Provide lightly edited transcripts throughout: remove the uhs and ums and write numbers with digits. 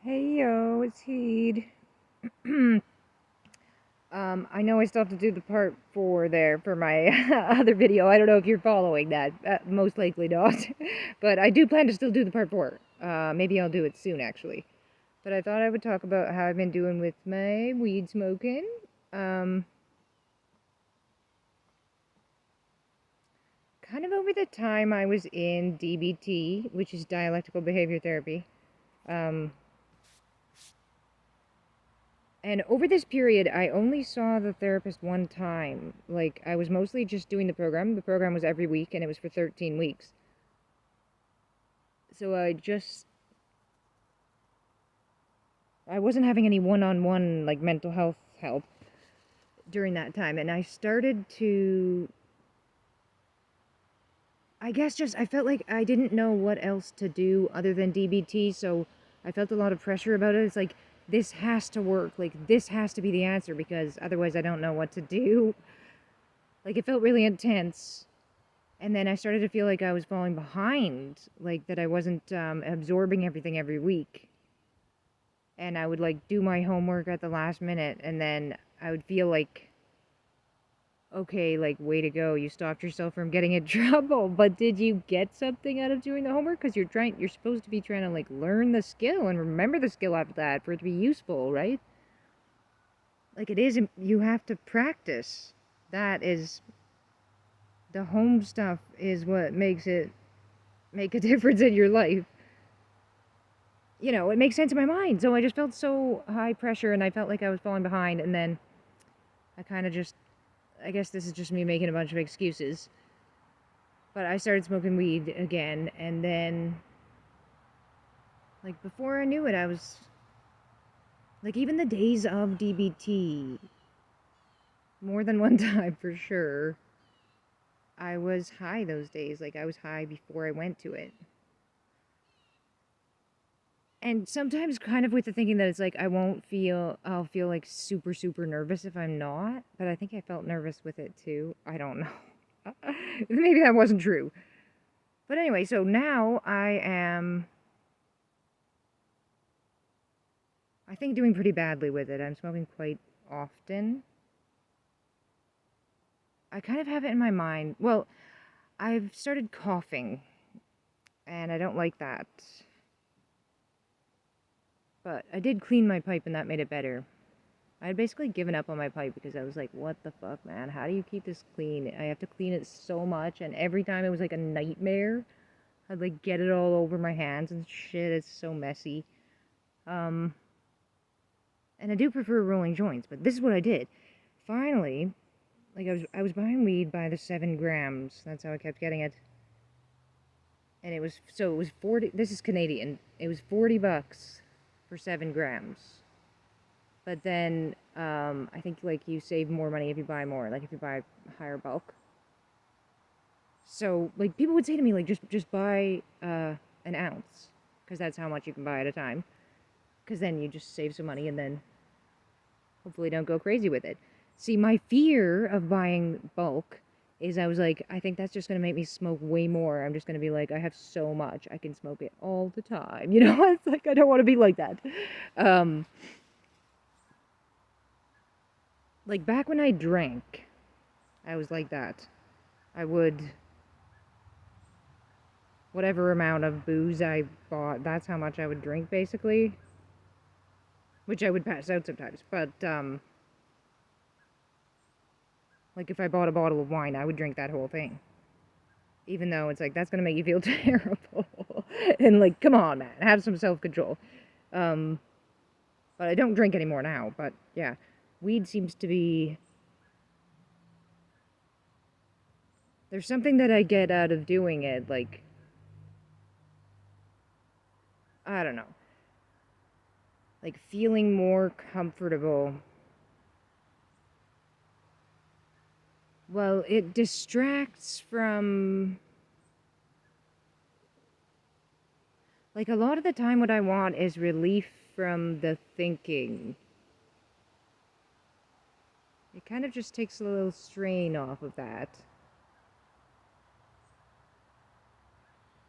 Hey yo, it's Heed. I know I still have to do the part 4 there for my other video. I don't know if you're following that. Most likely not. But I do plan to still do the part 4. Maybe I'll do it soon, actually. But I thought I would talk about how I've been doing with my weed smoking. Kind of over the time I was in DBT, which is dialectical behavior therapy. And over this period, I only saw the therapist one time. Like, I was mostly just doing the program. The program was every week, and it was for 13 weeks. So I wasn't having any one-on-one, like, mental health help during that time. And I started to, I guess I felt like I didn't know what else to do other than DBT. So I felt a lot of pressure about it. It's like, this has to work. Like, this has to be the answer because otherwise I don't know what to do. Like, it felt really intense. And then I started to feel like I was falling behind, like that I wasn't absorbing everything every week. And I would like do my homework at the last minute, and then I would feel like, okay, like, way to go, you stopped yourself from getting in trouble. But did you get something out of doing the homework? Because you're supposed to be trying to like learn the skill and remember the skill after that for it to be useful, right? Like it is, you have to practice. That is, the home stuff is what makes it make a difference in your life. You know, it makes sense in my mind. So I just felt so high pressure and I felt like I was falling behind. And then I kind of just, I guess this is just me making a bunch of excuses. But I started smoking weed again. And then, like, before I knew it, I was, like, even the days of DBT, more than one time for sure, I was high those days. Like, I was high before I went to it. And sometimes kind of with the thinking that it's like I'll feel like super, super nervous if I'm not. But I think I felt nervous with it too. I don't know. Maybe that wasn't true. But anyway, so now I am, I think, doing pretty badly with it. I'm smoking quite often. I kind of have it in my mind. Well, I've started coughing, and I don't like that. But I did clean my pipe, and that made it better. I had basically given up on my pipe because I was like, what the fuck, man? How do you keep this clean? I have to clean it so much, and every time it was like a nightmare. I'd like get it all over my hands and shit. It's so messy. Um, and I do prefer rolling joints, but this is what I did. Finally, like I was buying weed by the 7 grams. That's how I kept getting it. And it was 40. This is Canadian. It was $40 for 7 grams. But then I think like you save more money if you buy more, like if you buy higher bulk. So like people would say to me like just buy an ounce because that's how much you can buy at a time. Because then you just save some money and then hopefully don't go crazy with it. See, my fear of buying bulk is I was like, I think that's just going to make me smoke way more. I'm just going to be like, I have so much. I can smoke it all the time. You know, it's like, I don't want to be like that. Um, like back when I drank, I was like that. I would, whatever amount of booze I bought, that's how much I would drink basically. Which I would pass out sometimes. But, like if I bought a bottle of wine, I would drink that whole thing. Even though it's like, that's gonna make you feel terrible. And like, come on, man, have some self-control. Um, but I don't drink anymore now, but yeah. Weed seems to be... There's something that I get out of doing it, like... I don't know. Like, feeling more comfortable. Well, it distracts from... Like, a lot of the time what I want is relief from the thinking. It kind of just takes a little strain off of that.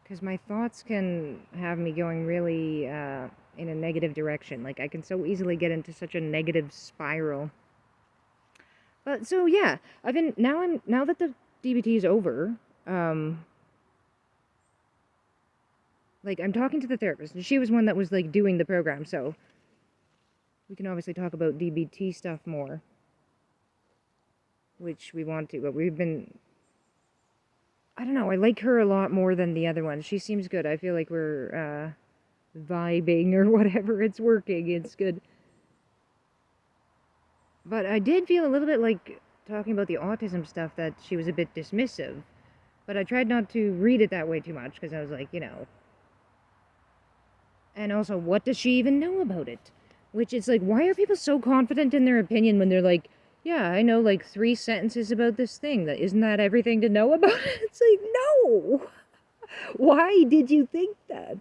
Because my thoughts can have me going really in a negative direction. Like, I can so easily get into such a negative spiral. But so yeah, now that the DBT is over, like, I'm talking to the therapist, and she was one that was like doing the program, so we can obviously talk about DBT stuff more, which we want to, but I don't know, I like her a lot more than the other one. She seems good. I feel like we're vibing or whatever. It's working. It's good. But I did feel a little bit like talking about the autism stuff that she was a bit dismissive. But I tried not to read it that way too much because I was like, And also, what does she even know about it? Which is like, why are people so confident in their opinion when they're like, yeah, I know like 3 sentences about this thing. Isn't that everything to know about it? It's like, no! Why did you think that?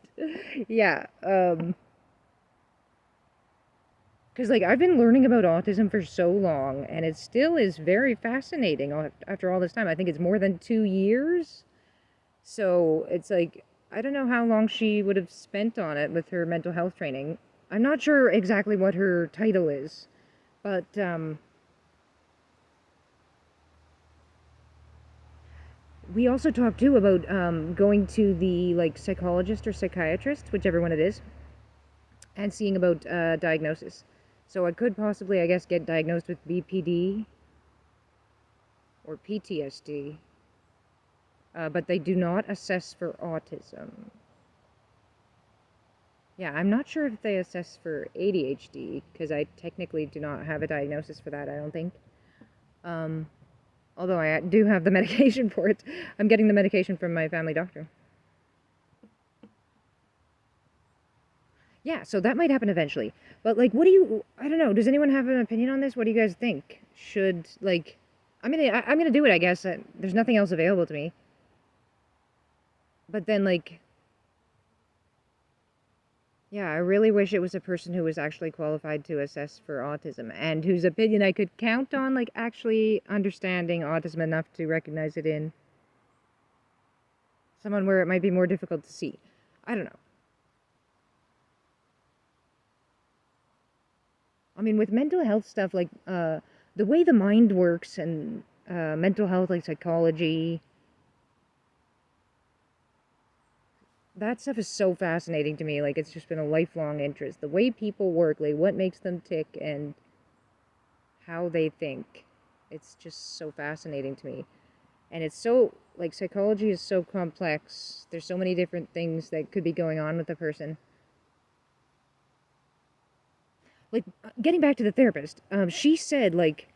Yeah, because like I've been learning about autism for so long, and it still is very fascinating after all this time. I think it's more than 2 years. So it's like, I don't know how long she would have spent on it with her mental health training. I'm not sure exactly what her title is, but we also talked too about going to the like psychologist or psychiatrist, whichever one it is, and seeing about diagnosis. So I could possibly, I guess, get diagnosed with BPD or PTSD, but they do not assess for autism. Yeah, I'm not sure if they assess for ADHD, because I technically do not have a diagnosis for that, I don't think. Although I do have the medication for it. I'm getting the medication from my family doctor. Yeah, so that might happen eventually. But, like, I don't know, does anyone have an opinion on this? What do you guys think? Should, like, I'm gonna do it, I guess. There's nothing else available to me. But then, like, yeah, I really wish it was a person who was actually qualified to assess for autism and whose opinion I could count on, like, actually understanding autism enough to recognize it in someone where it might be more difficult to see. I don't know. I mean, with mental health stuff, like, the way the mind works and mental health, like psychology, that stuff is so fascinating to me. Like, it's just been a lifelong interest. The way people work, like, what makes them tick and how they think. It's just so fascinating to me. And it's so, like, psychology is so complex. There's so many different things that could be going on with a person. Like, getting back to the therapist, she said, like,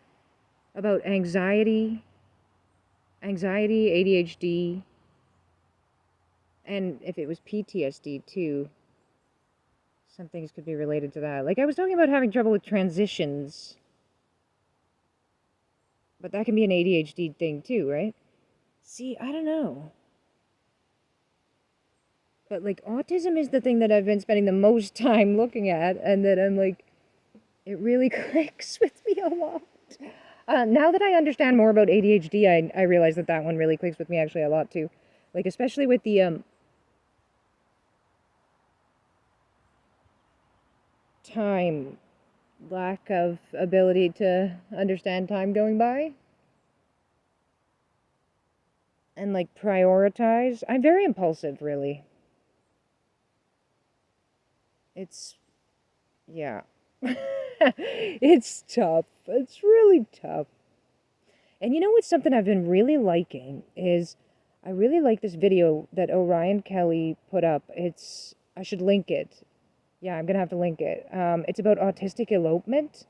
about anxiety, ADHD, and if it was PTSD too, some things could be related to that. Like, I was talking about having trouble with transitions, but that can be an ADHD thing too, right? See, I don't know. But, like, autism is the thing that I've been spending the most time looking at, and that I'm like, it really clicks with me a lot. Now that I understand more about ADHD, I realize that one really clicks with me actually a lot too. Like, especially with the time, lack of ability to understand time going by. And, like, prioritize. I'm very impulsive, really. It's, yeah. It's tough. It's really tough. And you know what's something I've been really liking is I really like this video that Orion Kelly put up. I should link it. Yeah, I'm gonna have to link it. It's about autistic elopement.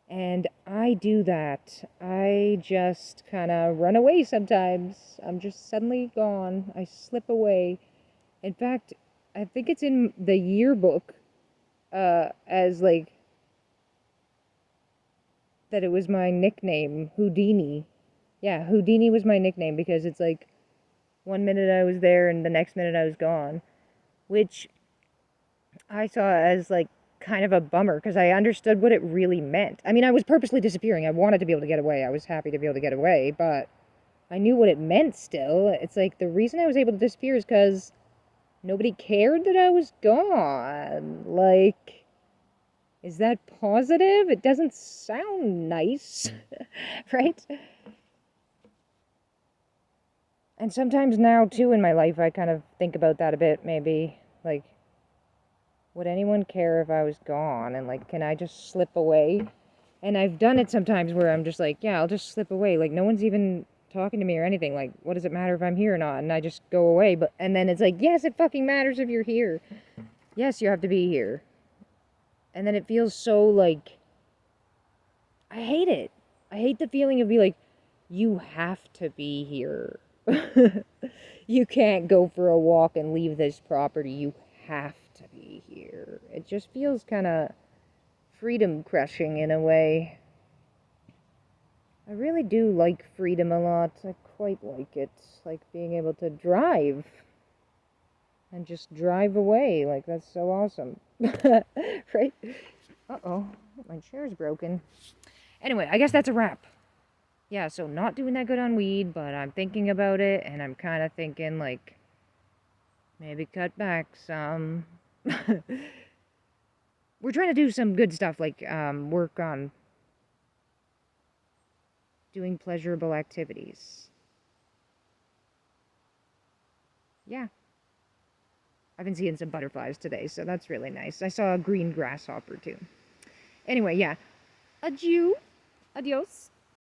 And I do that. I just kind of run away sometimes. I'm just suddenly gone. I slip away. In fact, I think it's in the yearbook as, like, that it was my nickname, Houdini. Yeah, Houdini was my nickname because it's like 1 minute I was there and the next minute I was gone. Which I saw as, like, kind of a bummer because I understood what it really meant. I mean, I was purposely disappearing. I wanted to be able to get away. I was happy to be able to get away, but I knew what it meant still. It's like the reason I was able to disappear is because nobody cared that I was gone. Like, is that positive? It doesn't sound nice, right? And sometimes now, too, in my life, I kind of think about that a bit, maybe. Like, would anyone care if I was gone? And, like, can I just slip away? And I've done it sometimes where I'm just like, yeah, I'll just slip away. Like, no one's even talking to me or anything. Like, what does it matter if I'm here or not? And I just go away. And then it's like, yes, it fucking matters if you're here. Yes, you have to be here. And then it feels so, like, I hate it. I hate the feeling of being like, you have to be here. You can't go for a walk and leave this property. You have to be here. It just feels kind of freedom crushing in a way. I really do like freedom a lot. I quite like it. Like being able to drive and just drive away. Like, that's so awesome. Right? Uh-oh, my chair's broken. Anyway, I guess that's a wrap. Yeah, so not doing that good on weed, but I'm thinking about it, and I'm kind of thinking, like, maybe cut back some. We're trying to do some good stuff, like, work on doing pleasurable activities. Yeah. I've been seeing some butterflies today, so that's really nice. I saw a green grasshopper, too. Anyway, yeah. Adieu. Adios.